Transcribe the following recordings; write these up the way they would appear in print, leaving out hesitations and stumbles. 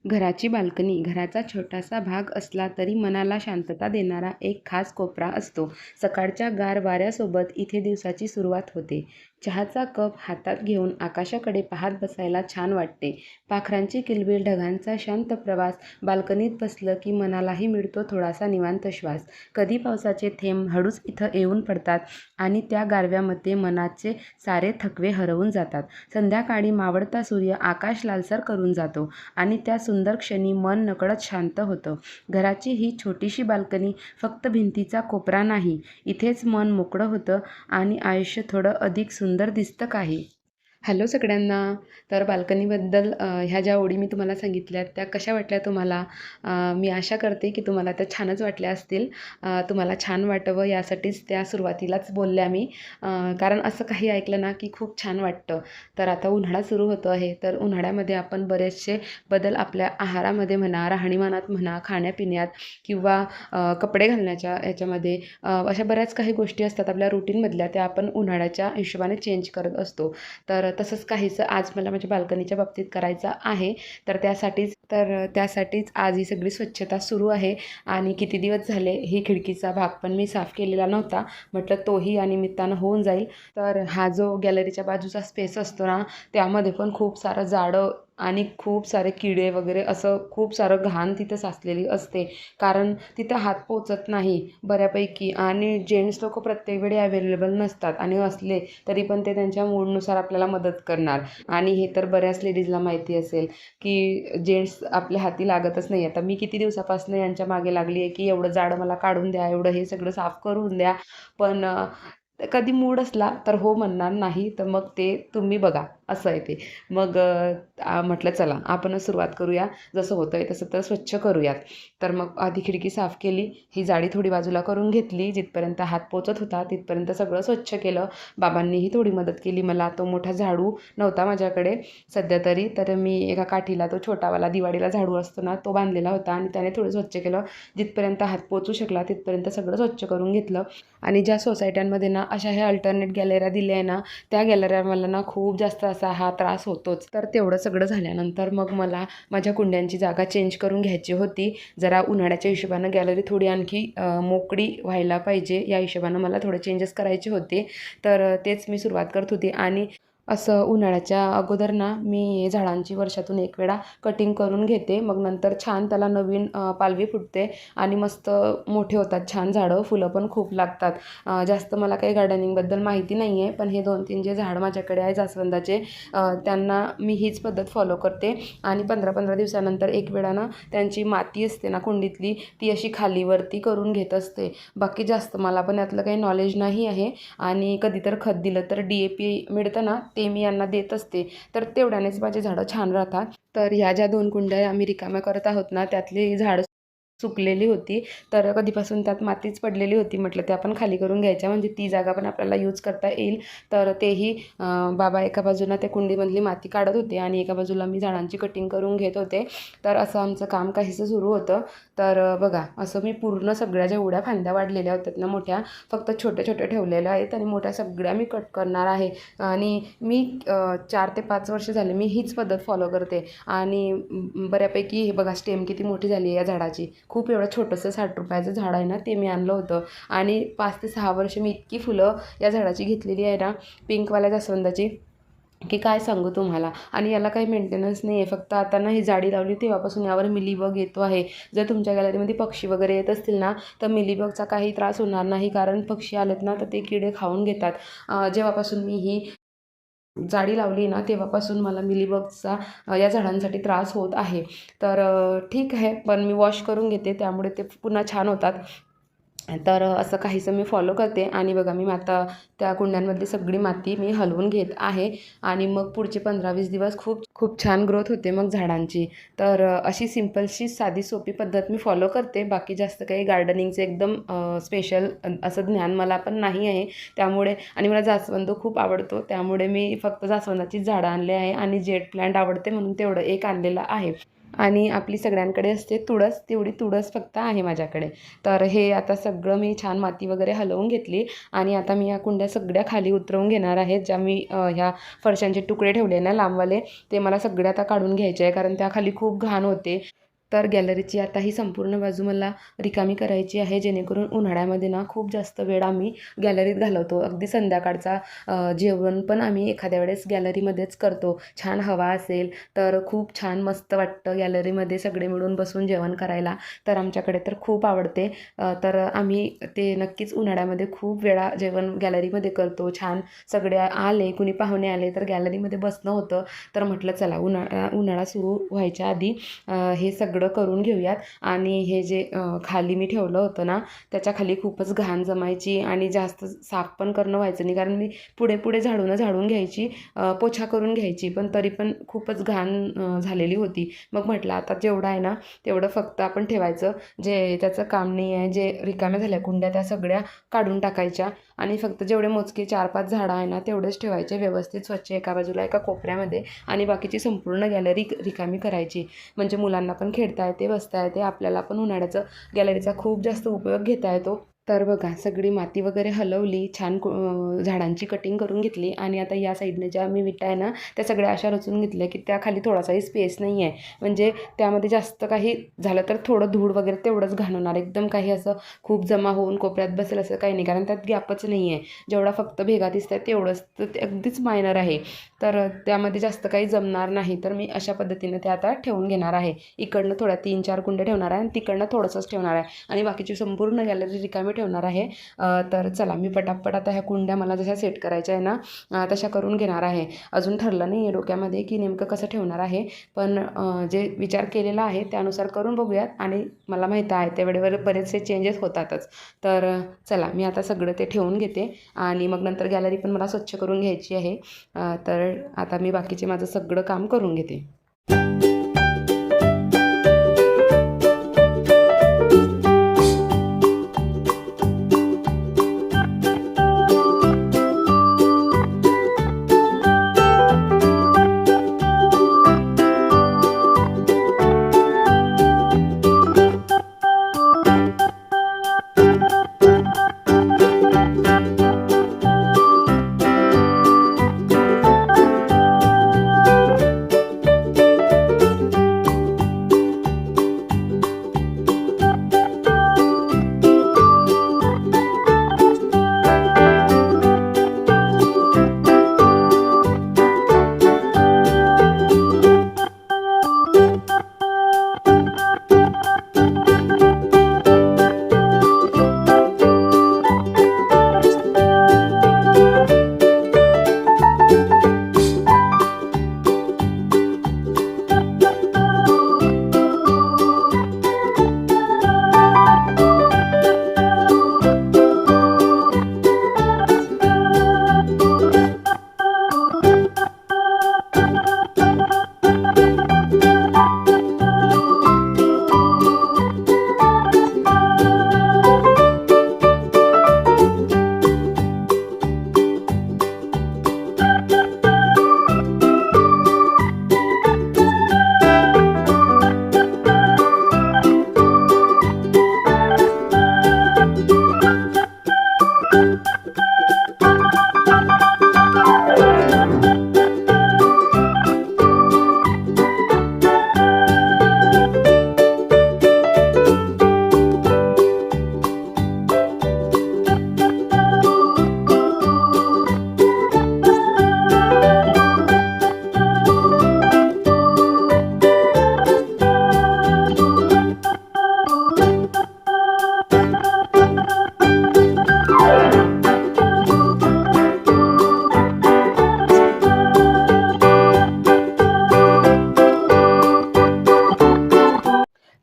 घराची बाल्कनी घराचा छोटासा भाग असला तरी मनाला शांतता देणारा एक खास कोपरा असतो. सकाळच्या गार वाऱ्यासोबत इथे दिवसाची सुरुवात होते. चहाचा कप हातात घेऊन आकाशाकडे पाहत बसायला छान वाटते. पाखरांची किलबिल, ढगांचा शांत प्रवास. बाल्कनीत बसलं की मनालाही मिळतो थोडासा निवांत श्वास. कधी पावसाचे थेंब हळूच इथं येऊन पडतात आणि त्या गारव्यामध्ये मनाचे सारे थकवे हरवून जातात. संध्याकाळी मावळता सूर्य आकाश लालसर करून जातो आणि त्या सुंदर क्षणी मन नकळत शांत होतं. घराची ही छोटीशी बाल्कनी फक्त भिंतीचा कोपरा नाही, इथेच मन मोकळं होतं आणि आयुष्य थोडं अधिक सुंदर दिसतं काही. हॅलो सगळ्यांना. तर बाल्कनीबद्दल ह्या ज्या ओळी मी तुम्हाला सांगितल्या त्या कशा वाटल्या तुम्हाला? मी आशा करते की तुम्हाला त्या छानच वाटल्या असतील. तुम्हाला छान वाटावं यासाठीच त्या सुरुवातीलाच बोलल्या मी. कारण असं काही ऐकलं ना की खूप छान वाटतं. तर आता उन्हाळा सुरू होतो आहे, तर उन्हाळ्यामध्ये आपण बरेचसे बदल आपल्या आहारामध्ये म्हणा, राहणीमानात म्हणा, खाण्यापिण्यात किंवा कपडे घालण्याच्या याच्यामध्ये अशा बऱ्याच काही गोष्टी असतात आपल्या रुटीनमधल्या, त्या आपण उन्हाळ्याच्या हिशोबाने चेंज करत असतो. तर तसंच काहीसं आज मला माझ्या बाल्कनीच्या बाबतीत करायचं आहे. त्यासाठीच आज ही सगळी स्वच्छता सुरू आहे. आणि किती दिवस झाले ही खिडकीचा भाग पण मी साफ केलेला नव्हता. म्हटलं तोही या निमित्तानं होऊन जाईल. तर हा जो गॅलरीच्या बाजूचा स्पेस असतो ना, त्यामध्ये पण खूप सारं जाडं आणि खूप सारे किडे वगैरे असं खूप सारं घाण तिथं साचलेली असते. कारण तिथं हात पोचत नाही बऱ्यापैकी, आणि जेंट्स लोक प्रत्येक वेळी अवेलेबल नसतात, आणि असले तरी पण ते त्यांच्या मूडनुसार आपल्याला मदत करणार. आणि हे तर बऱ्याच लेडीजला माहिती असेल की जेंट्स आपल्या हाती लागतच नाही. आता मी किती दिवसापासून यांच्या मागे लागली आहे की एवढं जाडं मला काढून द्या, एवढं हे सगळं साफ करून द्या. पण कधी मूड असला तर हो म्हणणार, नाही तर मग ते तुम्ही बघा, असं आहे ते. मग म्हटलं चला आपणच सुरुवात करूया, जसं होतं आहे तसं तर स्वच्छ करूयात. तर मग आधी खिडकी साफ केली, ही जाडी थोडी बाजूला करून घेतली, जिथपर्यंत हात पोचत होता तिथपर्यंत सगळं स्वच्छ केलं. बाबांनीही थोडी मदत केली मला. तो मोठा झाडू नव्हता माझ्याकडे सध्या तरी, तर मी एका काठीला तो छोटावाला दिवाळीला झाडू असतो ना, तो बांधलेला होता आणि त्याने थोडं स्वच्छ केलं. जिथपर्यंत हात पोचू शकला तिथपर्यंत सगळं स्वच्छ करून घेतलं. आणि ज्या सोसायट्यांमध्ये ना अशा ह्या अल्टरनेट गॅलऱ्या दिल्या आहे ना, त्या गॅलऱ्या मला ना खूप जास्त असा हा त्रास होतोच. तर तेवढं सगळं झाल्यानंतर मग मला माझ्या कुंड्यांची जागा चेंज करून घ्यायची होती. जरा उन्हाळ्याच्या हिशोबानं गॅलरी थोडी आणखी मोकळी व्हायला पाहिजे, या हिशोबानं मला थोडे चेंजेस करायचे होते. तर तेच मी सुरुवात करत होती. आणि असं उन्हाळ्याच्या अगोदर ना मी झाडांची वर्षातून एक वेळा कटिंग करून घेते. मग नंतर छान त्याला नवीन पालवी फुटते आणि मस्त मोठे होतात छान झाडं, फुलं पण खूप लागतात. जास्त मला काही गार्डनिंगबद्दल माहिती नाही आहे, पण हे 2-3 जे झाड माझ्याकडे आहे जास्वंदाचे, त्यांना मी हीच पद्धत फॉलो करते. आणि 15-15 दिवसानंतर एक वेळा ना त्यांची माती असते ना कुंडीतली, ती अशी खालीवरती करून घेत असते. बाकी जास्त मला पण यातलं काही नॉलेज नाही आहे. आणि कधी तर खत दिलं तर DAP मिळतं ना, ते मी यांना देत असते. तर तेवढ्यानेच माझे झाडं छान राहतात. तर ह्या ज्या 2 कुंड्या आम्ही रिकाम्या करत आहोत ना, त्यातली झाडं सुकलेली होती. तर कधीपासून त्यात मातीच पडलेली होती. म्हटलं त्या पण खाली करून घ्यायच्या, म्हणजे ती जागा पण आपल्याला यूज करता येईल. तर तेही बाबा एका बाजूला त्या कुंडीमधली माती काढत होते आणि एका बाजूला मी झाडांची कटिंग करून घेत होते. तर असं आमचं काम काहीसं सुरू होतं. तर बघा, असं मी पूर्ण सगळ्या ज्या एवढ्या फांद्या वाढलेल्या होत्यात ना मोठ्या, फक्त छोट्या छोट्या ठेवलेल्या आहेत आणि मोठ्या सगळ्या मी कट करणार आहे. आणि मी 4 ते 5 वर्ष झाले मी हीच पद्धत फॉलो करते. आणि बऱ्यापैकी हे बघा स्टेम किती मोठी झाली आहे या झाडाची. खूप एवढं छोटंसं 60 रुपयाचं झाड आहे ना, ते मी आणलं होतं. आणि 5 ते 6 वर्ष मी इतकी फुलं या झाडाची घेतलेली आहे ना, पिंकवाल्या जास्वंदाची, की काय सांगू तुम्हाला. आणि याला काही मेंटेनन्स नाही आहे. फक्त आता ना ही जाडी लावली तेव्हापासून यावर मिलीबग येतो आहे. जर तुमच्या गॅलरीमध्ये पक्षी वगैरे येत असतील ना, तर मिलीबगचा काही त्रास होणार नाही, कारण पक्षी आलेत ना तर ते किडे खाऊन घेतात. जेव्हापासून मी ही जाडी लावली ना तेव्हापासून मला मिलीबगचा या झाडांसाठी त्रास होत आहे. तर ठीक आहे, पण मी वॉश करून घेते, त्यामुळे ते पुन्हा छान होतात. तर असं काहीसं मी फॉलो करते. आणि बघा, मी आता त्या कुंड्यांमधली सगळी माती मी हलवून घेत आहे. आणि मग पुढचे 15-20 दिवस खूप खूप छान ग्रोथ होते मग झाडांची. तर अशी सिम्पलशी साधी सोपी पद्धत मी फॉलो करते. बाकी जास्त काही गार्डनिंगचं एकदम स्पेशल असं ज्ञान मला पण नाही आहे. त्यामुळे, आणि मला जास्वंद खूप आवडतो, त्यामुळे मी फक्त जास्वंदाचीच झाडं आणले आहे. आणि जेट प्लांट आवडते म्हणून तेवढं एक आणलेलं आहे. आणि आपली सगळ्यांकडे असते तुळस, तेवढी तुळस फक्त आहे माझ्याकडे. तर हे आता सगळं मी छान माती वगैरे हलवून घेतली आणि आता मी या कुंड्या सगळ्या खाली उतरवून घेणार आहे. ज्या मी ह्या फरशांचे तुकडे ठेवले ना लांबवाले, ते मला सगळे आता काढून घ्यायचे आहे, कारण त्याखाली खूप घाण होते. तर गॅलरीची आता ही संपूर्ण बाजू मला रिकामी करायची आहे, जेणेकरून उन्हाळ्यामध्ये ना खूप जास्त वेळ आम्ही गॅलरीत घालवतो. अगदी संध्याकाळचा जेवण पण आम्ही एखाद्या वेळेस गॅलरीमध्येच करतो. छान हवा असेल तर खूप छान मस्त वाटतं गॅलरीमध्ये सगळे मिळून बसून जेवण करायला. तर आमच्याकडे तर खूप आवडते. तर आम्ही ते नक्कीच उन्हाळ्यामध्ये खूप वेळा जेवण गॅलरीमध्ये करतो. छान सगळे आले, कुणी पाहुणे आले तर गॅलरीमध्ये बसणं होतं. तर म्हटलं चला उन्हाळा सुरू व्हायच्या आधी हे सगळं करून घेऊयात. आणि हे जे खाली मी ठेवलं होतं ना, त्याच्या खाली खूपच घाण जमायची आणि जास्त साफ पण करणं व्हायचं नाही, कारण मी पुढे पुढे झाडून घ्यायची, पोछा करून घ्यायची, पण तरी पण खूपच घाण झालेली होती. मग म्हटलं आता जेवढं आहे ना तेवढं फक्त आपण ठेवायचं, जे त्याचं काम नाही आहे, जे रिकाम्या झाल्या कुंड्या त्या सगळ्या काढून टाकायच्या आणि फक्त जेवढे मोजके 4-5 झाडं आहे ना तेवढेच ठेवायचे व्यवस्थित स्वच्छ एका बाजूला एका कोपऱ्यामध्ये, आणि बाकीची संपूर्ण गॅलरी रिकामी करायची. म्हणजे मुलांना पण खेळता येते, बसता येते, आपल्याला पण उन्हाळ्याचं गॅलरीचा खूप जास्त उपयोग घेता येतो. तर बघा सगळी माती वगैरे हलवली, छान झाडांची कटिंग करून घेतली आणि आता या साईडने ज्या मी विटा आहे ना त्या सगळ्या अशा रचून घेतल्या की त्याखाली थोडासाही स्पेस नाही आहे. म्हणजे त्यामध्ये जास्त काही झालं तर थोडं धूळ वगैरे तेवढंच घालवणार, एकदम काही असं खूप जमा होऊन कोपऱ्यात बसेल असं काही नाही, कारण त्यात गॅपच नाही आहे. जेवढा फक्त भेगा दिसतात तेवढंच, तर ते अगदीच मायनर आहे. तर त्यामध्ये जास्त काही जमणार नाही. तर मी अशा पद्धतीने ते आता ठेवून घेणार आहे. इकडनं थोड्या 3-4 कुंड्या ठेवणार आहे आणि तिकडनं थोडंसंच ठेवणार आहे आणि बाकीची संपूर्ण गॅलरी रिकामी ठेवणार आहे. तर चला मी पटापट आता ह्या कुंड्या मला जशा सेट करायच्या आहे ना तशा करून घेणार आहे. अजून ठरलं नाही आहे डोक्यामध्ये की नेमकं कसं ठेवणार आहे, पण जे विचार केलेला आहे त्यानुसार करून बघूयात. आणि मला माहीत आहे त्यावेळेवर बरेचसे चेंजेस होतातच. तर चला मी आता सगळं ते ठेवून घेते आणि मग नंतर गॅलरी पण मला स्वच्छ करून घ्यायची आहे. तर आता मी बाकीचे माझं सगळं काम करून घेते.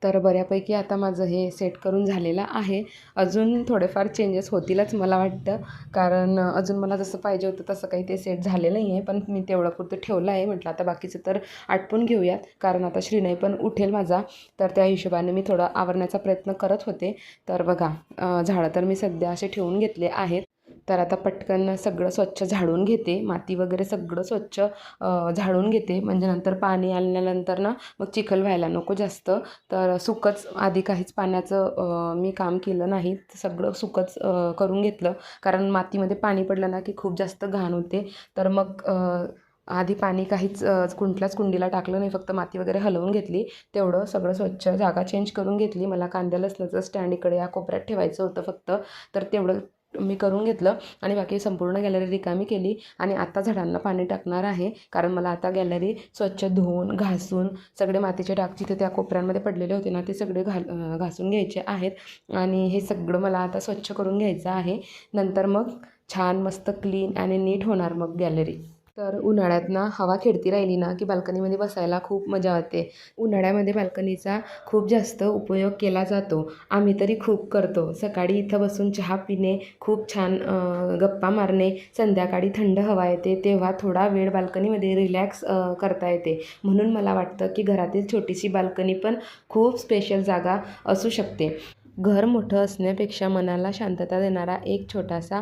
तर बऱ्यापैकी आता माझं हे सेट करून झालेलं आहे. अजून थोडेफार चेंजेस होतीलच मला वाटतं, कारण अजून मला जसं पाहिजे होतं तसं काही ते सेट झालेलं नाही आहे. पण मी तेवढं पुरतं ठेवलं आहे. म्हटलं आता बाकीचं तर आटपून घेऊयात, कारण आता श्रीनय पण उठेल माझा. तर त्या हिशोबाने मी थोडं आवरण्याचा प्रयत्न करत होते. तर बघा झाडं तर मी सध्या असे ठेवून घेतले आहेत. तर आता पटकन सगळं स्वच्छ झाडून घेते, माती वगैरे सगळं स्वच्छ झाडून घेते, म्हणजे नंतर पाणी आल्यानंतर ना मग चिखल व्हायला नको जास्त. तर सुकंच आधी काहीच पाण्याचं मी काम केलं नाही, सगळं सुकंच करून घेतलं. कारण मातीमध्ये पाणी पडलं ना की खूप जास्त घाण होते. तर मग आधी पाणी काहीच कुठल्याच कुंडीला टाकलं नाही, फक्त माती वगैरे हलवून घेतली. तेवढं सगळं स्वच्छ जागा चेंज करून घेतली. मला कांद्या लसणाचं स्टँड इकडे या कोपऱ्यात ठेवायचं होतं फक्त, तर तेवढं मी करून घेतलं आणि बाकी संपूर्ण गॅलरी रिकामी केली. आणि आता झाडांना पाणी टाकणार आहे, कारण मला आता गॅलरी स्वच्छ धुवून घासून सगळे मातीचे डाग जिथे त्या कोपऱ्यांमध्ये पडलेले होते ना ते सगळे घासून घ्यायचे आहेत. आणि हे सगळं मला आता स्वच्छ करून घ्यायचं आहे. नंतर मग छान मस्त क्लीन आणि नीट होणार मग गॅलरी. तर उन्हाळ्यात ना हवा खेळती राहिली ना की बाल्कनीमध्ये बसायला खूप मजा येते. उन्हाळ्यामध्ये बाल्कनीचा खूप जास्त उपयोग केला जातो. आम्ही तरी खूप करतो. सकाळी इथं बसून चहा पिणे, खूप छान गप्पा मारणे, संध्याकाळी थंड हवा येते तेव्हा थोडा वेळ बाल्कनीमध्ये रिलॅक्स करता येते. म्हणून मला वाटतं की घरातील छोटीशी बाल्कनी पण खूप स्पेशल जागा असू शकते. घर मोठं असण्यापेक्षा मनाला शांतता देणारा एक छोटासा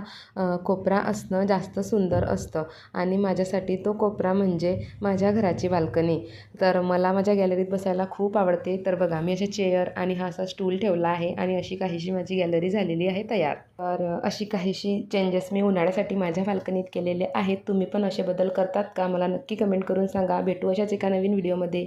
कोपरा असणं जास्त सुंदर असतं. आणि माझ्यासाठी तो कोपरा म्हणजे माझ्या घराची बाल्कनी. तर मला माझ्या गॅलरीत बसायला खूप आवडते. तर बघा, मी असे चेअर आणि हा असा स्टूल ठेवला आहे आणि अशी काहीशी माझी गॅलरी झालेली आहे तयार. तर अशी काहीशी चेंजेस मी उन्हाळ्यासाठी माझ्या बाल्कनीत केलेले आहेत. तुम्ही पण असे बदल करतात का? मला नक्की कमेंट करून सांगा. भेटू अशाच एका नवीन व्हिडिओमध्ये.